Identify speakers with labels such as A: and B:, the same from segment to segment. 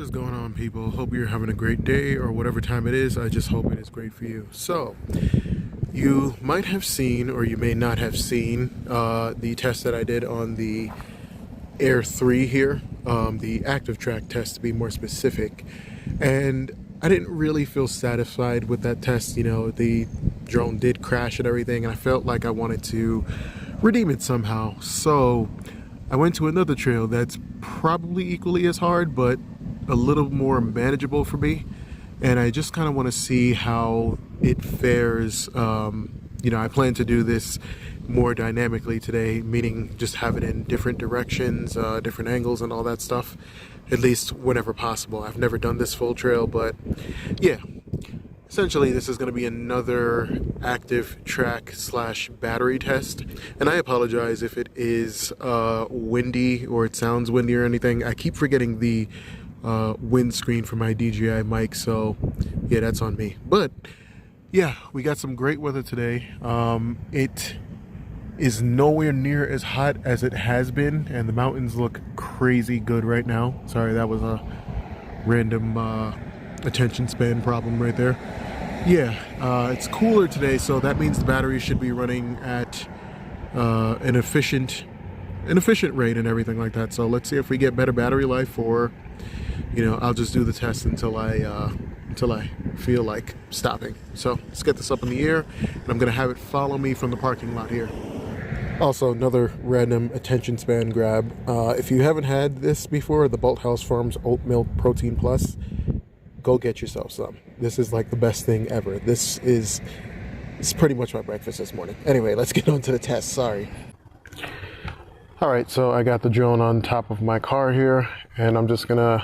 A: is going on, people? Hope you're having a great day, or whatever time it is. I just hope it is great for you. So you might have seen, or you may not have seen, the test that I did on the Air 3 here, the Activetrack test to be more specific. And I didn't really feel satisfied with that test. You know, the drone did crash and everything, and I felt like I wanted to redeem it somehow. So I went to another trail that's probably equally as hard, but a little more manageable for me. And I just kind of want to see how it fares. You know, I plan to do this more dynamically today, meaning just have it in different directions, different angles and all that stuff, at least whenever possible. I've never done this full trail, but yeah. Essentially, this is going to be another Activetrack / battery test. And I apologize if it is windy or it sounds windy or anything. I keep forgetting the windscreen for my DJI mic, so yeah, that's on me. But yeah, we got some great weather today. It is nowhere near as hot as it has been, and the mountains look crazy good right now. Sorry, that was a random attention span problem right there. Yeah, it's cooler today, so that means the battery should be running at an efficient rate and everything like that. So let's see if we get better battery life, or you know, I'll just do the test until I feel like stopping. So let's get this up in the air, and I'm gonna have it follow me from the parking lot here. Also, another random attention span grab. If you haven't had this before, the Bolthouse Farms Oat Milk Protein Plus, go get yourself some. This is like the best thing ever. It's pretty much my breakfast this morning. Anyway, let's get on to the test. Sorry. All right, so I got the drone on top of my car here, and I'm just gonna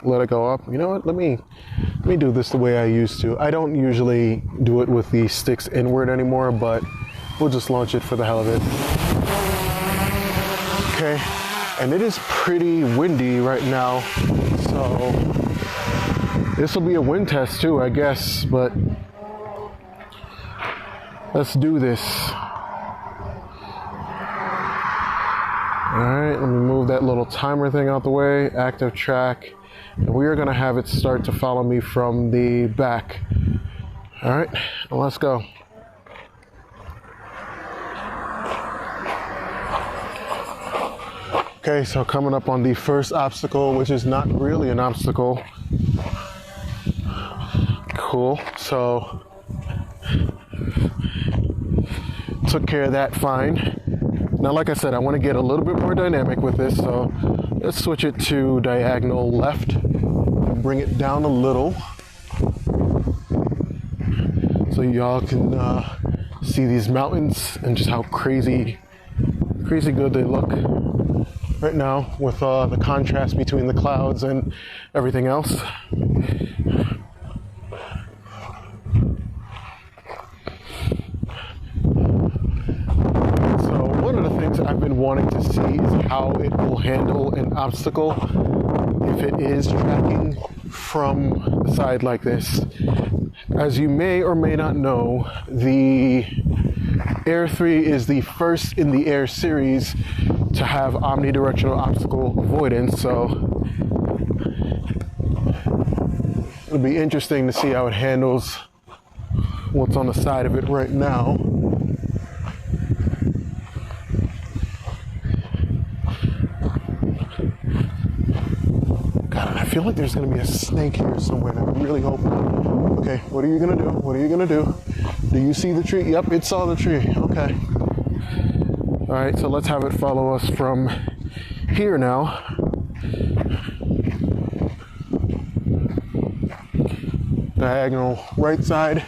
A: let it go up. You know what? Let me do this the way I used to. I don't usually do it with the sticks inward anymore, but we'll just launch it for the hell of it. Okay, and it is pretty windy right now, so this will be a wind test too, I guess, but let's do this. All right, let me move that little timer thing out the way, Activetrack, and we are gonna have it start to follow me from the back. All right, let's go. Okay, so coming up on the first obstacle, which is not really an obstacle. Cool, so took care of that fine. Now, like I said, I want to get a little bit more dynamic with this, so let's switch it to diagonal left, bring it down a little, so y'all can see these mountains and just how crazy good they look right now with the contrast between the clouds and everything else. I've been wanting to see is how it will handle an obstacle if it is tracking from the side like this. As you may or may not know, the Air 3 is the first in the Air series to have omnidirectional obstacle avoidance, so it'll be interesting to see how it handles what's on the side of it right now. I feel like there's going to be a snake here somewhere, and I'm really hoping. Okay, what are you going to do? What are you going to do? Do you see the tree? Yep, it saw the tree. Okay. All right, so let's have it follow us from here now. Diagonal right side.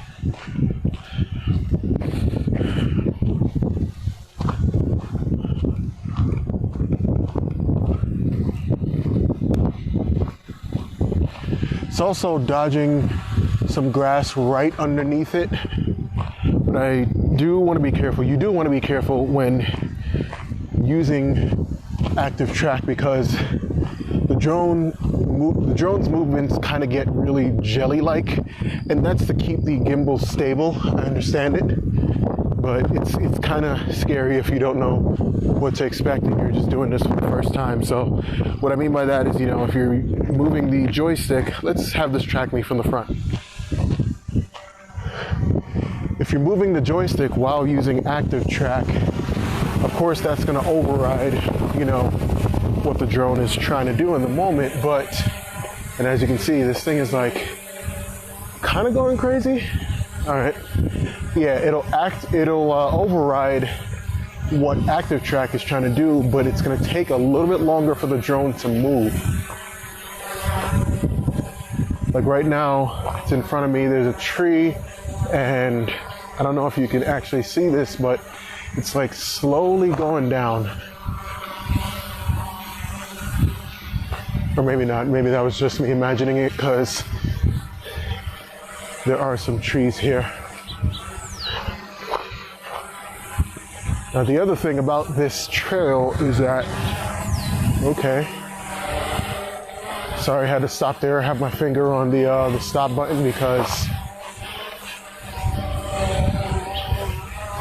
A: It's also dodging some grass right underneath it, but I do want to be careful. You do want to be careful when using Activetrack, because the drone's movements kind of get really jelly-like, and that's to keep the gimbal stable. I understand it, but it's kind of scary if you don't know what to expect and you're just doing this for the first time. So what I mean by that is, you know, if you're moving the joystick, let's have this track me from the front. If you're moving the joystick while using Activetrack, of course that's going to override, you know, what the drone is trying to do in the moment. And as you can see, this thing is like kind of going crazy. All right. Yeah, it'll override what Activetrack is trying to do, but it's going to take a little bit longer for the drone to move. Like right now, it's in front of me, there's a tree, and I don't know if you can actually see this, but it's like slowly going down. Or maybe not, maybe that was just me imagining it, because there are some trees here. Now the other thing about this trail is that, okay, sorry I had to stop there, have my finger on the stop button because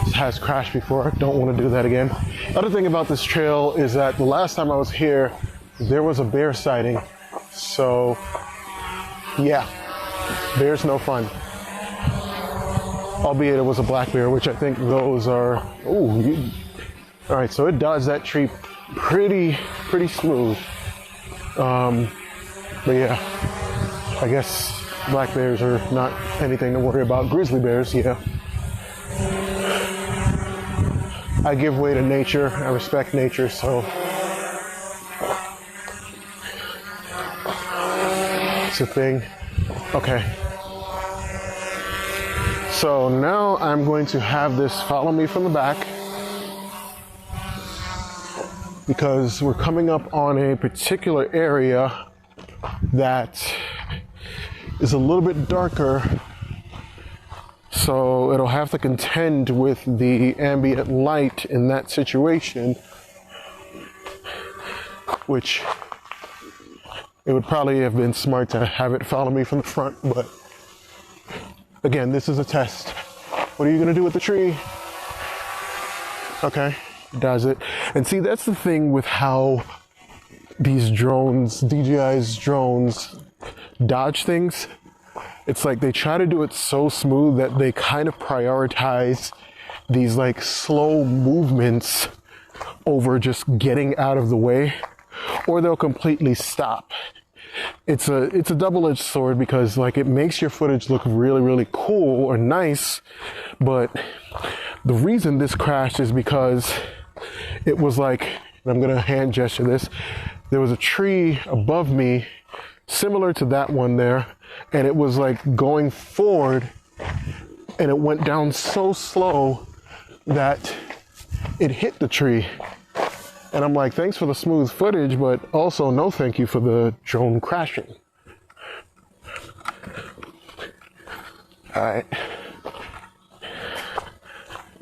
A: this has crashed before. I don't want to do that again. Other thing about this trail is that the last time I was here, there was a bear sighting. So yeah, bear's no fun. Albeit it was a black bear, which I think those are, all right, so it dodged that tree pretty smooth. But yeah, I guess black bears are not anything to worry about. Grizzly bears, yeah. I give way to nature, I respect nature, so it's a thing. Okay. So now I'm going to have this follow me from the back, because we're coming up on a particular area that is a little bit darker, so it'll have to contend with the ambient light in that situation, which it would probably have been smart to have it follow me from the front, but again, this is a test. What are you gonna do with the tree? Okay, does it. And see, that's the thing with how these drones, DJI's drones, dodge things. It's like they try to do it so smooth that they kind of prioritize these like slow movements over just getting out of the way, or they'll completely stop. It's a double-edged sword, because like it makes your footage look really cool or nice, but the reason this crashed is because it was like, and I'm gonna hand gesture this, there was a tree above me similar to that one there, and it was like going forward, and it went down so slow that it hit the tree. And I'm like, thanks for the smooth footage, but also no thank you for the drone crashing. All right.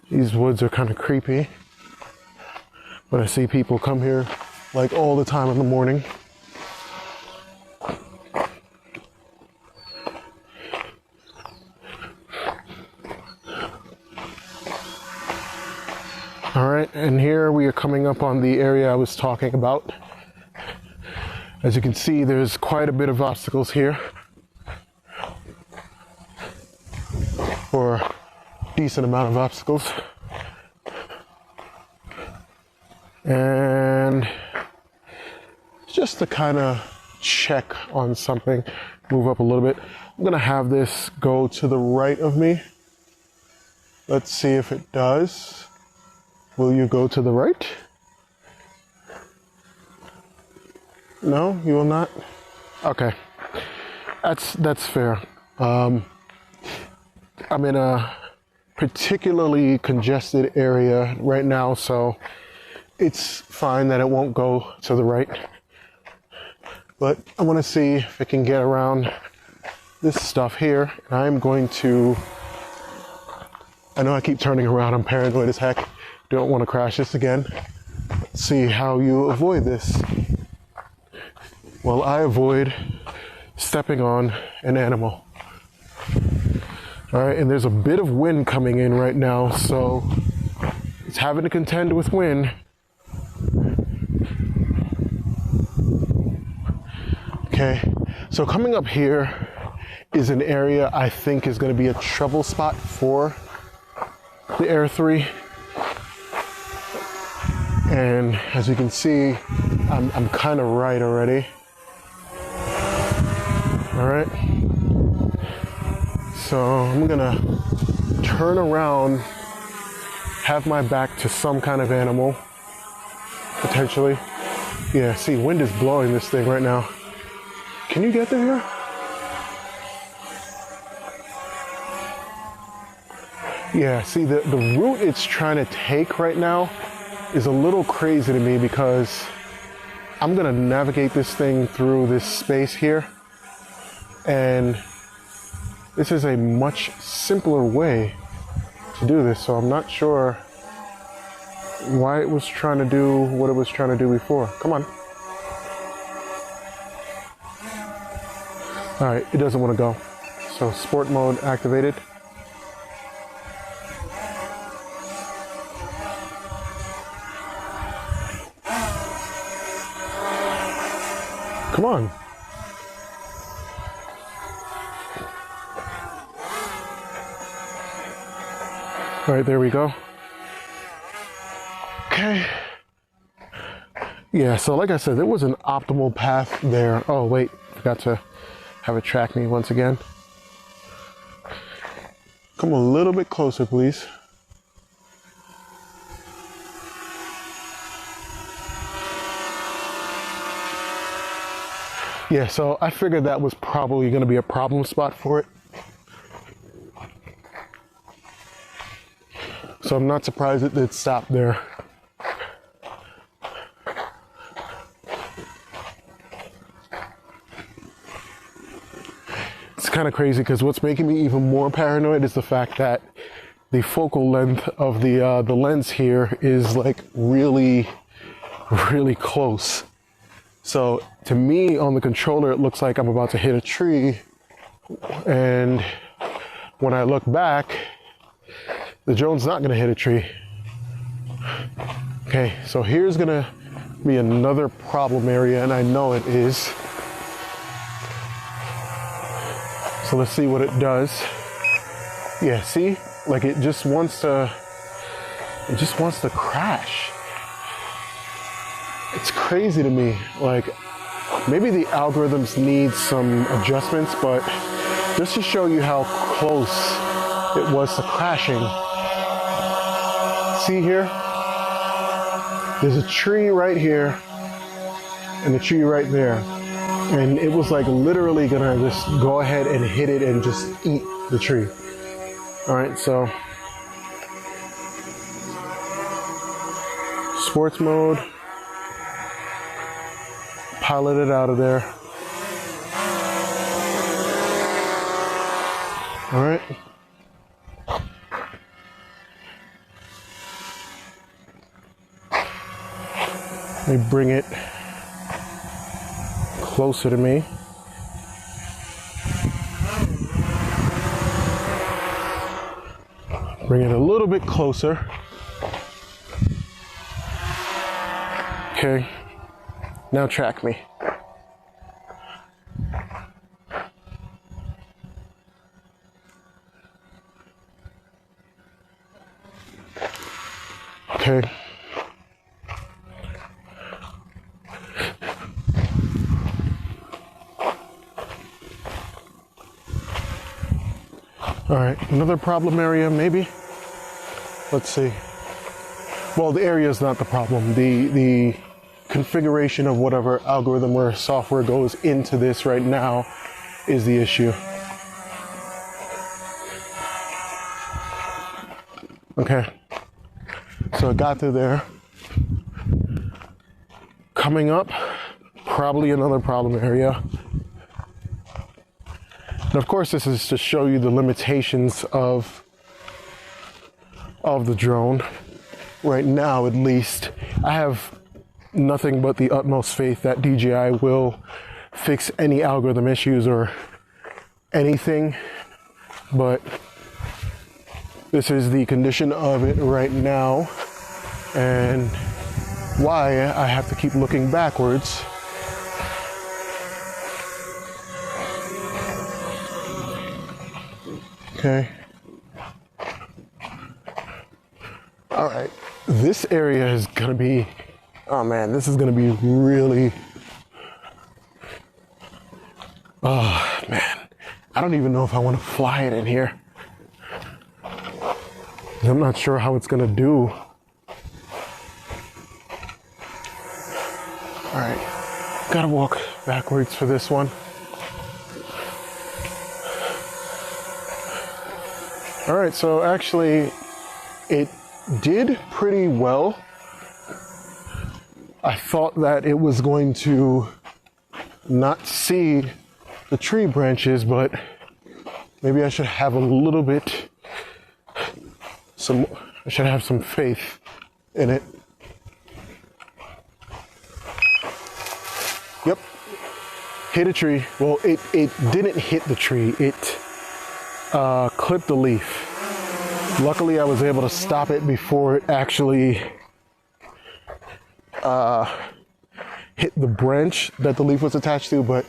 A: These woods are kind of creepy, but I see people come here like all the time in the morning. All right, and here we are coming up on the area I was talking about. As you can see, there's quite a bit of obstacles here, or a decent amount of obstacles. And just to kind of check on something, move up a little bit, I'm gonna have this go to the right of me. Let's see if it does. Will you go to the right? No, you will not? Okay, that's fair. I'm in a particularly congested area right now, so it's fine that it won't go to the right. But I want to see if I can get around this stuff here, and I'm going to, I know I keep turning around, I'm paranoid as heck. Don't want to crash this again. Let's see how you avoid this. Well, I avoid stepping on an animal. All right, and there's a bit of wind coming in right now, so it's having to contend with wind. Okay, so coming up here is an area I think is going to be a trouble spot for the Air 3. And as you can see, I'm kind of right already. All right. So I'm gonna turn around, have my back to some kind of animal, potentially. Yeah, see, wind is blowing this thing right now. Can you get there here? Yeah, see, the route it's trying to take right now is a little crazy to me because I'm gonna navigate this thing through this space here, and this is a much simpler way to do this, so I'm not sure why it was trying to do what it was trying to do before. Come on. All right, it doesn't want to go. So sport mode activated. Come on. All right, there we go. Okay. Yeah, so like I said, there was an optimal path there. Oh, wait, forgot to have it track me once again. Come a little bit closer, please. Yeah, so I figured that was probably going to be a problem spot for it. So I'm not surprised it did stop there. It's kind of crazy because what's making me even more paranoid is the fact that the focal length of the lens here is like really, really close. So to me on the controller, it looks like I'm about to hit a tree. And when I look back, the drone's not gonna hit a tree. Okay, so here's gonna be another problem area, and I know it is. So let's see what it does. Yeah, see? Like it just wants to crash. It's crazy to me. Like maybe the algorithms need some adjustments, but just to show you how close it was to crashing. See here? There's a tree right here and a tree right there. And it was like literally gonna just go ahead and hit it and just eat the tree. All right, so sports mode, pilot it out of there. All right. Let me bring it closer to me. Bring it a little bit closer. Okay, now track me. Okay. All right, another problem area maybe. Let's see. Well, the area is not the problem. The configuration of whatever algorithm or software goes into this right now is the issue. Okay, so I got through there. Coming up, probably another problem area. And of course, this is to show you the limitations of the drone. Right now, at least, I have nothing but the utmost faith that DJI will fix any algorithm issues or anything, but this is the condition of it right now, and why I have to keep looking backwards Okay. All right. This area is gonna be, oh man, this is gonna be really, oh man. I don't even know if I want to fly it in here. I'm not sure how it's gonna do. All right, gotta walk backwards for this one. All right, so actually it did pretty well. I thought that it was going to not see the tree branches, but maybe I should have a little bit, I should have some faith in it. Yep, hit a tree. Well, it didn't hit the tree, it clipped the leaf. Luckily, I was able to stop it before it actually hit the branch that the leaf was attached to, but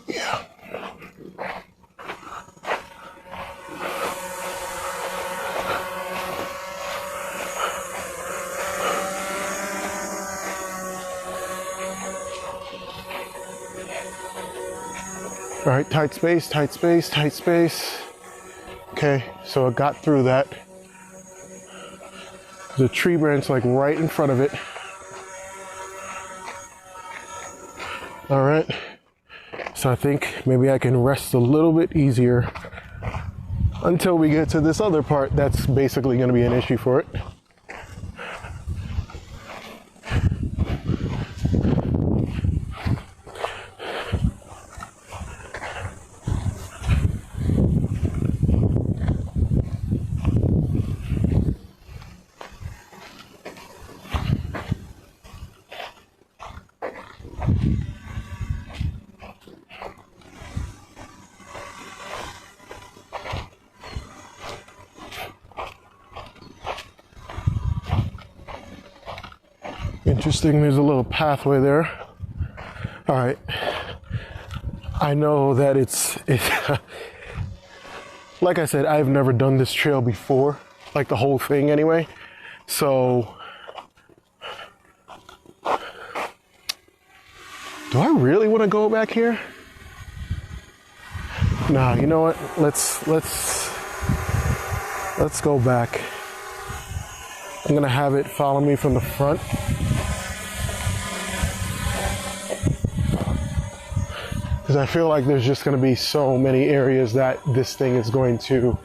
A: yeah. All right, tight space, tight space, tight space. Okay, so it got through that. There's a tree branch like right in front of it. All right, so I think maybe I can rest a little bit easier until we get to this other part that's basically going to be an issue for it. Interesting, there's a little pathway there. All right, I know that it's like I said, I've never done this trail before, like the whole thing anyway. So, do I really want to go back here? Nah, you know what? Let's go back. I'm gonna have it follow me from the front. Because I feel like there's just going to be so many areas that this thing is going to,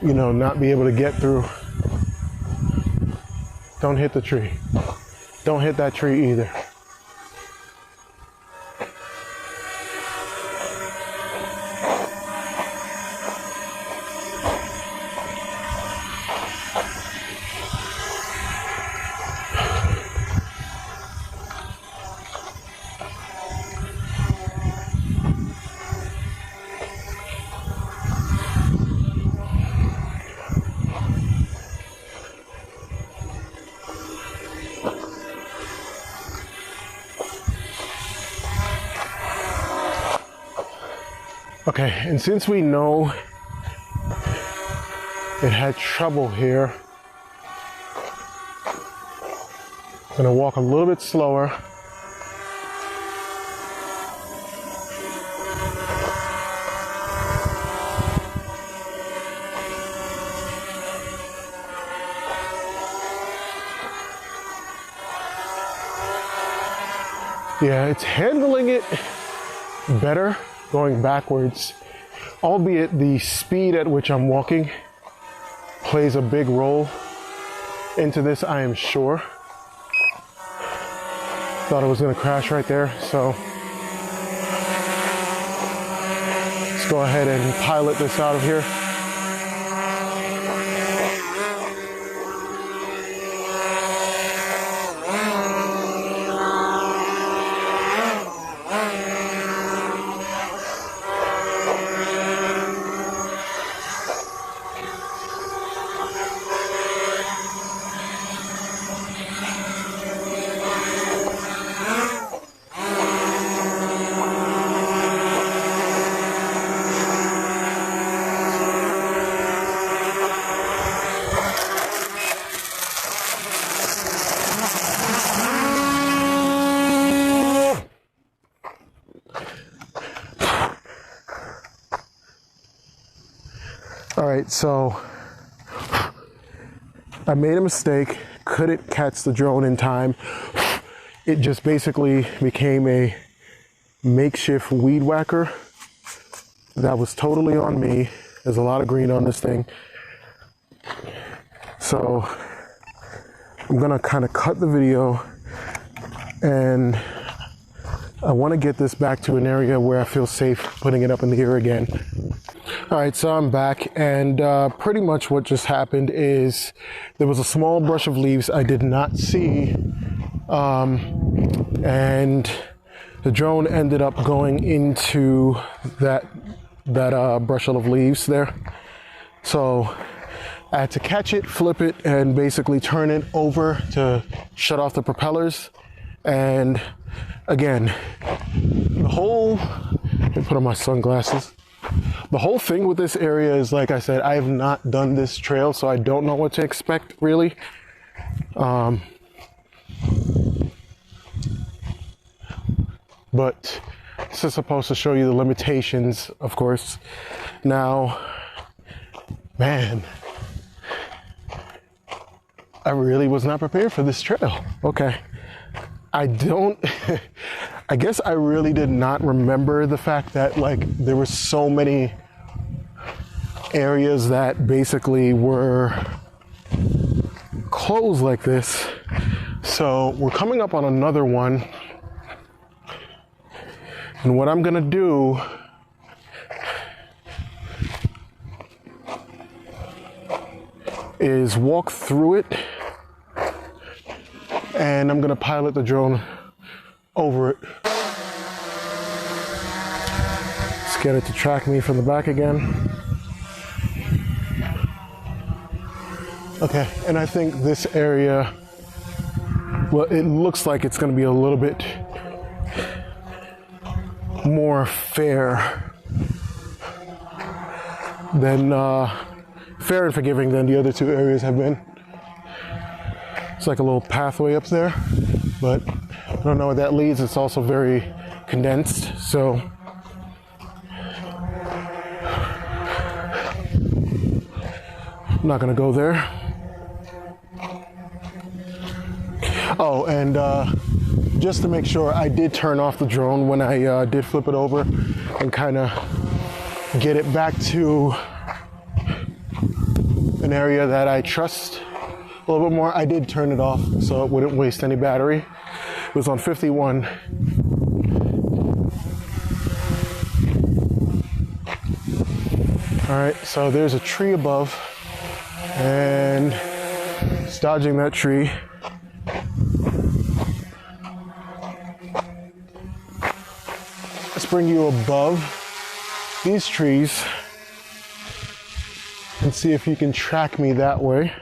A: you know, not be able to get through. Don't hit the tree. Don't hit that tree either. Okay, and since we know it had trouble here, I'm gonna walk a little bit slower. Yeah, it's handling it better going backwards, albeit the speed at which I'm walking plays a big role into this, I am sure. Thought I was gonna crash right there, so let's go ahead and pilot this out of here. right, so I made a mistake, couldn't catch the drone in time. It just basically became a makeshift weed whacker. That was totally on me. There's a lot of green on this thing. So I'm gonna kind of cut the video, and I want to get this back to an area where I feel safe putting it up in the air again. All right, so I'm back, and pretty much what just happened is there was a small brush of leaves I did not see, and the drone ended up going into that brush of leaves there. So I had to catch it, flip it, and basically turn it over to shut off the propellers. And again, let me put on my sunglasses. The whole thing with this area is, like I said, I have not done this trail, so I don't know what to expect really. But this is supposed to show you the limitations, of course. Now, man, I really was not prepared for this trail. Okay. I guess I really did not remember the fact that there were so many areas that basically were closed like this. So we're coming up on another one. And what I'm gonna do is walk through it, and I'm gonna pilot the drone over it. Let's get it to track me from the back again. Okay, and I think this area, well, it looks like it's gonna be a little bit more fair than, fair and forgiving than the other two areas have been. It's like a little pathway up there, but I don't know where that leads. It's also very condensed, so I'm not gonna go there. Oh, and just to make sure, I did turn off the drone when I did flip it over and kind of get it back to an area that I trust a little bit more. I did turn it off so it wouldn't waste any battery. It was on 51. All right, so there's a tree above, and it's dodging that tree. Let's bring you above these trees and see if you can track me that way.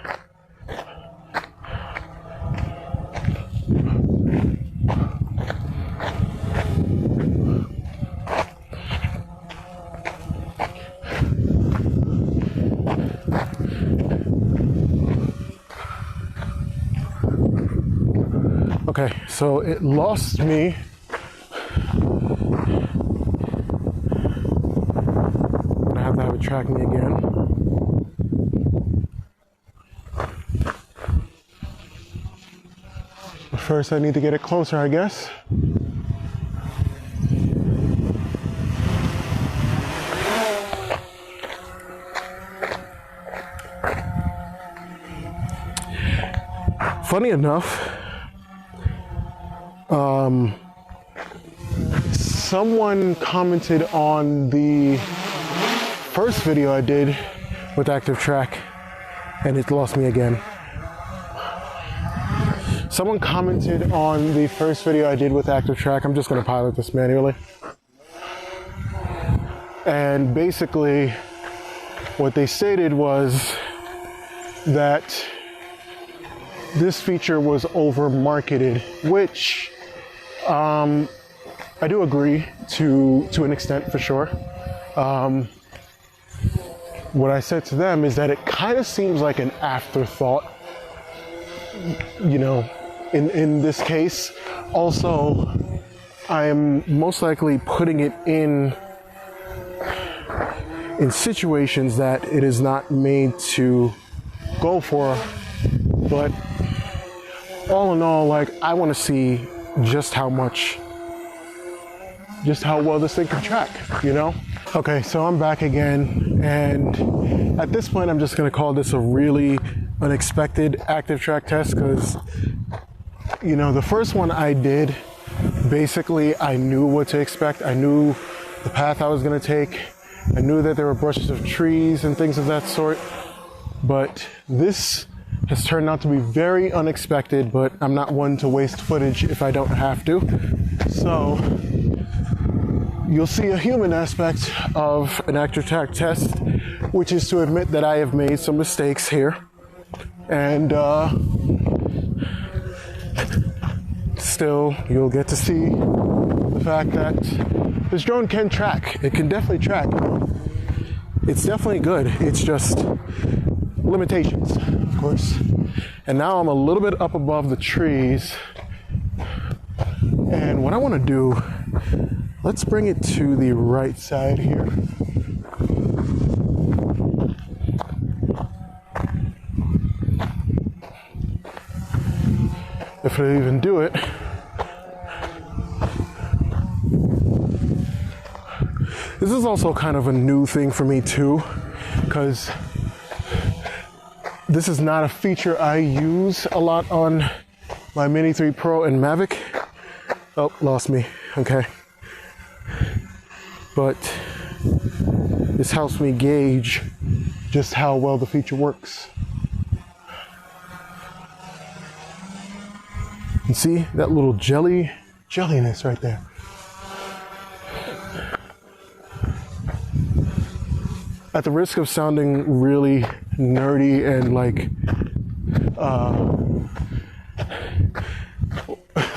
A: Okay, so it lost me. I'm gonna have to have it track me again. But first I need to get it closer, I guess. Funny enough, someone commented on the first video I did with Activetrack, and it lost me again. Someone commented on the first video I did with Activetrack. I'm just going to pilot this manually. And basically, what they stated was that this feature was over-marketed, which I do agree to an extent, for sure. What I said to them is that it kind of seems like an afterthought, you know, in this case. Also, I am most likely putting it in in situations that it is not made to go for. But all in all, like, I want to see just how well this thing can track, you know? Okay, so I'm back again, and at this point I'm just gonna call this a really unexpected Activetrack test, because, you know, the first one I did, basically I knew what to expect. I knew the path I was gonna take. I knew that there were brushes of trees and things of that sort, but this has turned out to be very unexpected, but I'm not one to waste footage if I don't have to. So you'll see a human aspect of an Activetrack test, which is to admit that I have made some mistakes here. And still, you'll get to see the fact that this drone can track. It can definitely track. It's definitely good. It's just limitations, of course. And now I'm a little bit up above the trees. And what I want to do, let's bring it to the right side here. If I even do it. This is also kind of a new thing for me too, because this is not a feature I use a lot on my Mini 3 Pro and Mavic. Oh, lost me. Okay. But this helps me gauge just how well the feature works. You see that little jelliness right there. At the risk of sounding really nerdy and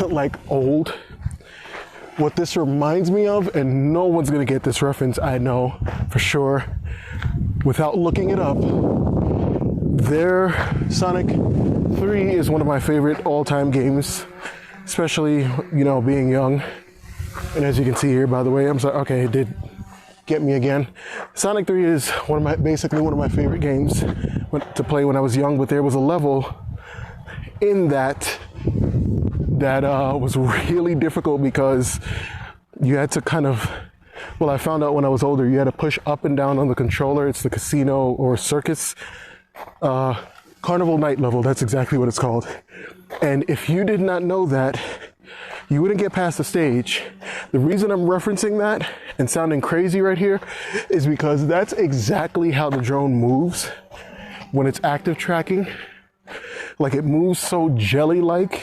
A: like old, what this reminds me of, and no one's gonna get this reference, I know for sure, without looking it up, their Sonic 3 is one of my favorite all-time games, especially, you know, being young. And as you can see here, by the way, I'm sorry, okay, it did get me again. Sonic 3 is basically one of my favorite games to play when I was young, but there was a level in that was really difficult because you had to kind of, well, I found out when I was older, you had to push up and down on the controller. It's the casino or circus, carnival night level, that's exactly what it's called. And if you did not know that, you wouldn't get past the stage. The reason I'm referencing that and sounding crazy right here is because that's exactly how the drone moves when it's active tracking. Like, it moves so jelly-like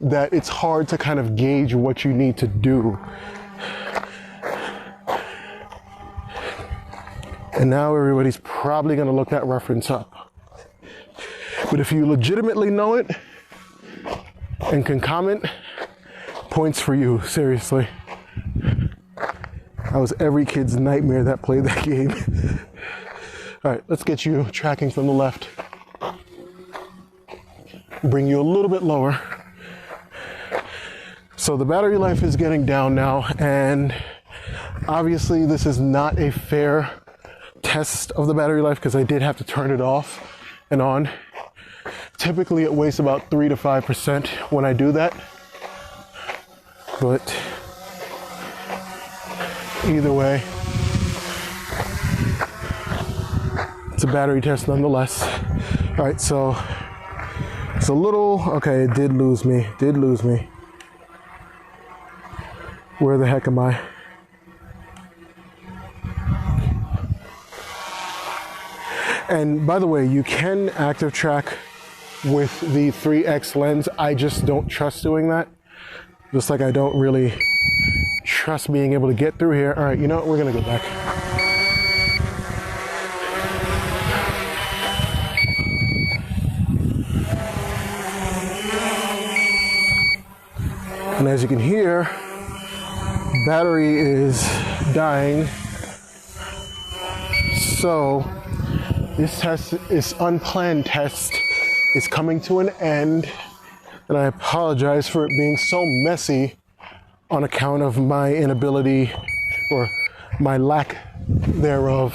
A: that it's hard to kind of gauge what you need to do. And now everybody's probably gonna look that reference up. But if you legitimately know it and can comment, points for you, seriously. That was every kid's nightmare that played that game. All right, let's get you tracking from the left. Bring you a little bit lower. So the battery life is getting down now, and obviously this is not a fair test of the battery life because I did have to turn it off and on. Typically it wastes about 3 to 5% when I do that. But either way, it's a battery test nonetheless. All right, so it's a little, okay, it did lose me. Where the heck am I? And by the way, you can active track with the 3X lens. I just don't trust doing that. Just like I don't really trust being able to get through here. All right, you know what? We're gonna go back. And as you can hear, battery is dying. So this unplanned test is coming to an end. And I apologize for it being so messy on account of my inability, or my lack thereof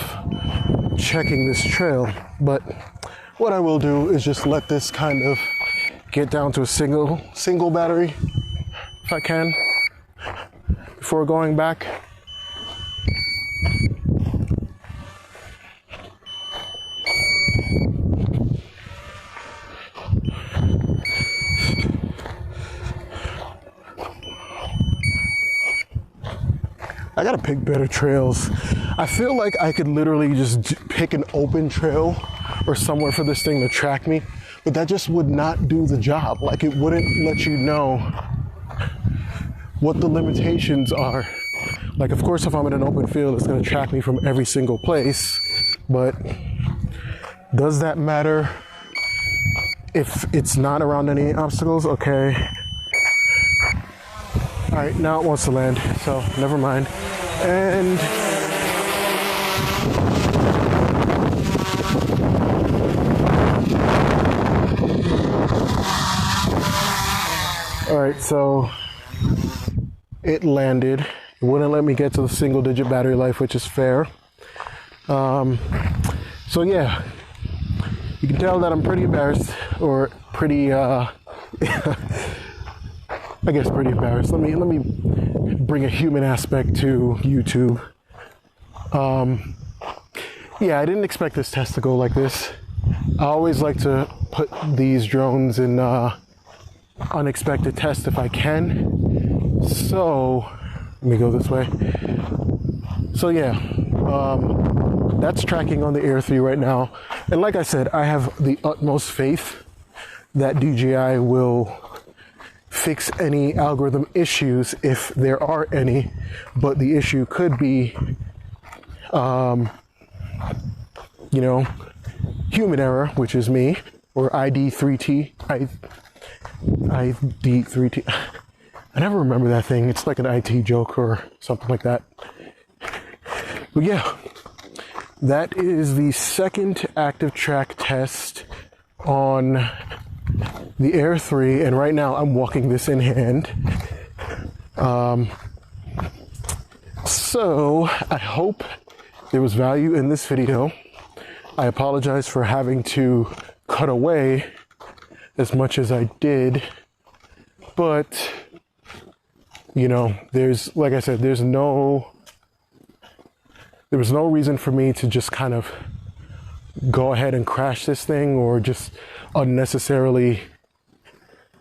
A: checking this trail. But what I will do is just let this kind of get down to a single battery if I can before going back. I gotta pick better trails. I feel like I could literally just pick an open trail or somewhere for this thing to track me, but that just would not do the job. Like, it wouldn't let you know what the limitations are. Like, of course, if I'm in an open field, it's gonna track me from every single place, but does that matter if it's not around any obstacles? Okay. All right, now it wants to land, so never mind. And all right, so it landed. It wouldn't let me get to the single-digit battery life, which is fair. So yeah, you can tell that I'm pretty embarrassed, or pretty I guess pretty embarrassed. Let me bring a human aspect to YouTube. Yeah, I didn't expect this test to go like this. I always like to put these drones in unexpected tests if I can. So let me go this way. So yeah, that's tracking on the Air 3 right now. And like I said, I have the utmost faith that DJI will fix any algorithm issues if there are any, but the issue could be, you know, human error, which is me, or ID3T. I never remember that thing. It's like an IT joke or something like that. But yeah, that is the second Activetrack test on the Air 3, and right now I'm walking this in hand. So I hope there was value in this video. I apologize for having to cut away as much as I did, but you know, there's, like I said, there was no reason for me to just kind of go ahead and crash this thing or just unnecessarily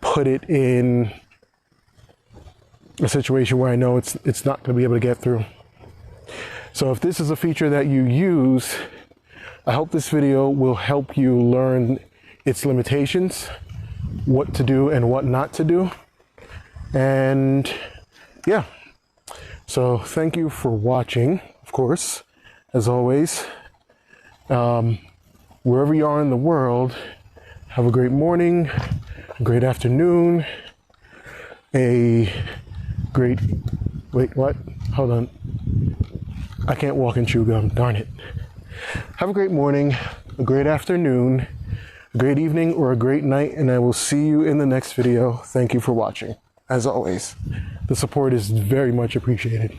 A: put it in a situation where I know it's not going to be able to get through. So if this is a feature that you use, I hope this video will help you learn its limitations, what to do and what not to do. And yeah, so thank you for watching, of course, as always. Wherever you are in the world, have a great morning, a great afternoon, a great, wait, what? Hold on. I can't walk and chew gum, darn it. Have a great morning, a great afternoon, a great evening, or a great night, and I will see you in the next video. Thank you for watching. As always, the support is very much appreciated.